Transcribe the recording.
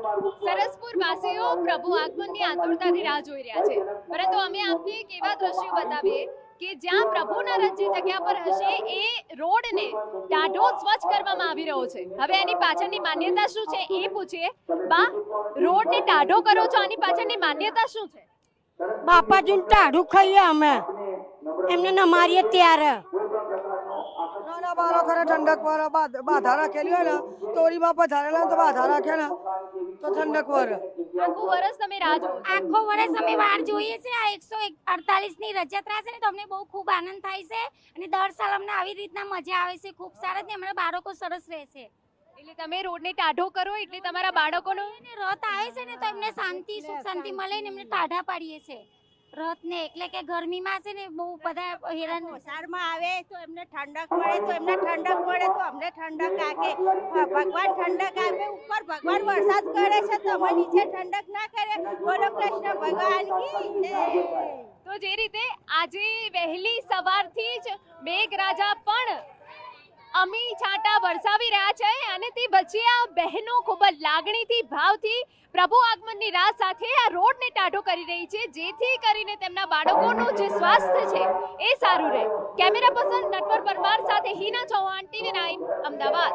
સરસપુર વાસીઓ પ્રભુ આગમનની આતુરતાથી રાહ જોઈ રહ્યા છે, પરંતુ અમે આપને એક એવા દ્રશ્યો બતાવીએ કે જ્યાં પ્રભુના રથ જે જગ્યા પર હશે એ રોડને ટાઢો સ્વચ્છ કરવામાં આવી રહ્યો છે। હવે એની પાછળની માન્યતા શું છે એ પૂછીએ। બા, રોડને ટાઢો કરો છો, આની પાછળની માન્યતા શું છે? બાપાજીને ટાઢું ખાઈએ અમે, એમને નમારીએ ત્યારે। નાના બાળકોને ઠંડક પર બાધા રાખેલી હોય ને, તોરીમાં પધારેલા તો બાધા રાખે ને તો ઠંડક પર આખું વર્ષ તમે રાહ જુઓ છો? આખો વર્ષ અમે વાર જોઈએ છે। આ 148 ની રથયાત્રા છે ને, તો અમને બહુ ખૂબ આનંદ થાય છે અને દર સાલ અમને આવી રીતના મજા આવે છે। ખૂબ સારા ને અમારા બાળકો સરસ રહેશે। એટલે તમે રોડને ટાઢો કરો એટલે તમારા બાળકોનો રથ આવે છે ને તો એમને શાંતિ સુખ શાંતિ મળે ને એમને ટાઢા પાડીએ છે રથને। એટલે કે ગરમીમાં છે ને બહુ બધા હેરાન, વરસાદમાં આવે તો એમને ઠંડક મળે, તો એમને ઠંડક મળે તો અમને ઠંડક આપે। ભગવાન ઠંડક આપે, ઉપર ભગવાન વરસાદ કરે છે તો અમે નીચે ઠંડક ના કરે। બોલો કૃષ્ણ ભગવાન કી જય। તો જે રીતે આજે વહેલી સવારથી જ મેઘરાજા પણ અમી છાંટા વરસાવી રહ્યા છે અને તે વચ્ચે આ બહેનો ખૂબ જ લાગણીથી ભાવથી પ્રભુ આગમનની રાહ સાથે આ રોડને ટાઢો કરી રહી છે, જેથી કરીને તેમના બાળકોનું જે સ્વાસ્થ્ય છે એ સારું રહે। કેમેરા પર્સન નટવર પરમાર સાથે હિના ચૌહાણ, TV9 અમદાવાદ।